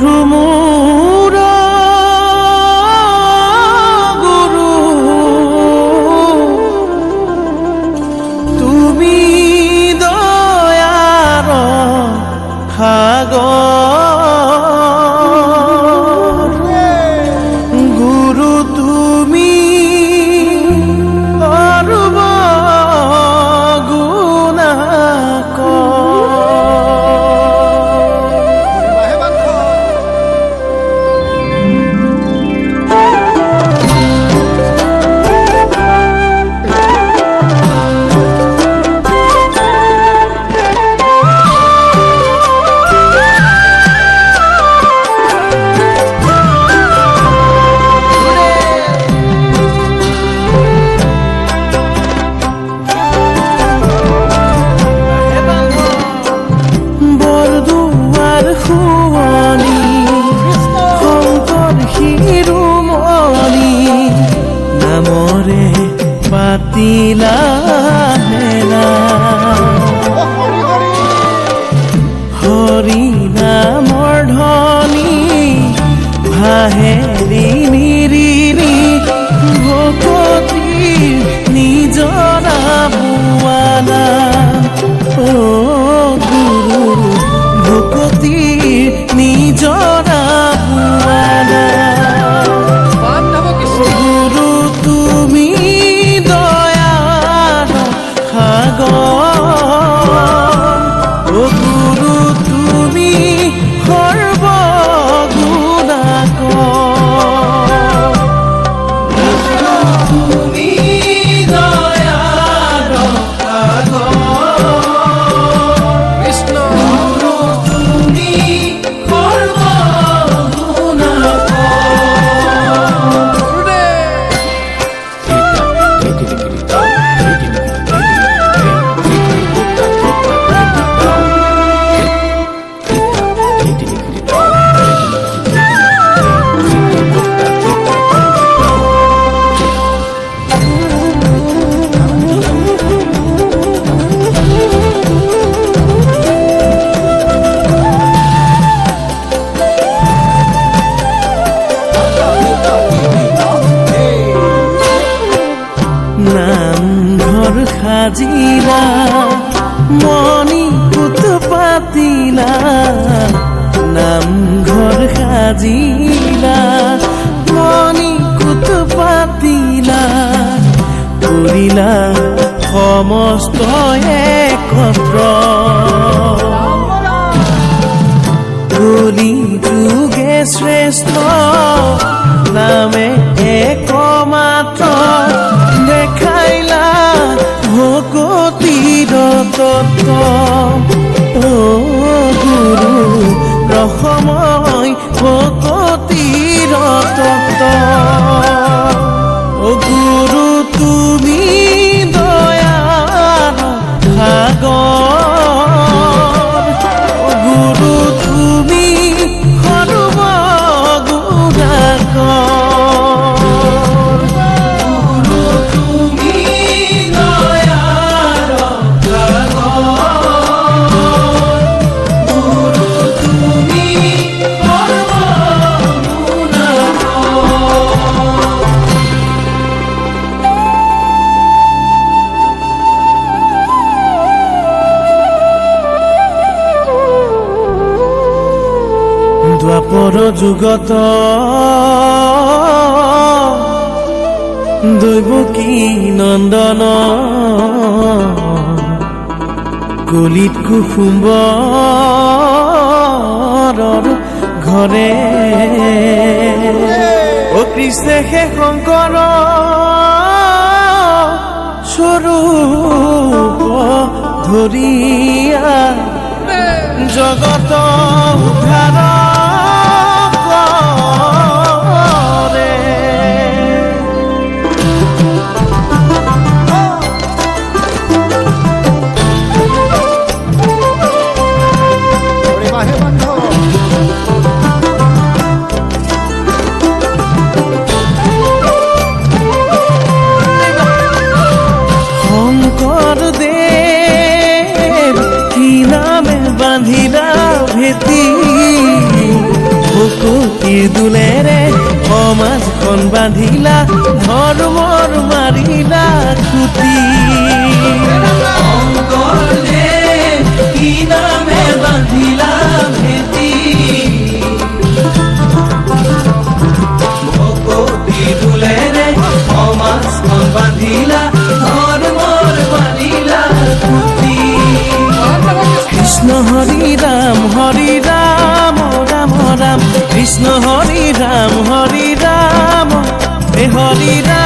গুৰু মোৰ গুৰু তুমি দয়াৰ সাগৰ গুৰু তুমি অৰূপ নামৰে পাতিলা মেলা হৰি নামৰ ধ্বনি ভাহেৰি নিৰিৰি ভকতি নিজৰা বুৱালা ও গুৰু ভকতি নিজৰা বুৱালা গুৰু তুমি দয়াৰ সাগৰ ও গুৰু তুমি সৰ্বগুণাকৰ তুমি দয়াৰ সাগৰ কৃষ্ণ গুৰু তুমি নামঘৰ সাজিলা মণি কুট পাতিলা নামঘৰ সাজিলা মণি কুট পাতিলা কৰিলা সমস্ত একত্ৰ কলি যুগে শ্ৰেষ্ঠ নামে একমাত্ৰ দেখাইলা ভকতিৰ তত্ত্ব ও গুৰু ৰসময় ভকতিৰ তত্ত্ব ও গুৰু তুমি দয়াৰ সাগৰ ও গুৰু তুমি সৰ্বগুণাকৰ দ্বাপৰ যুগত দৈৱকী নন্দন কলিত কুসুম্বৰৰ ঘৰে ও কৃষ্ণে হে শংকৰ স্বৰূপ ধৰিয়া জগত উদ্ধাৰ বান্ধিলা ভেটি দোলেৰে সমাজখন বান্ধিলা ধৰ্মৰ মাৰিলা খুটি শংকৰদেৱ কি নামে বান্ধিলা ভেটি ভকতি দোলেৰে সমাজখন বান্ধিলা ধৰ্মৰ মাৰিলা খুটি কৃষ্ণ হৰি ৰাম ৰাম ৰাম কৃষ্ণ হৰি ৰাম হে হৰি ৰাম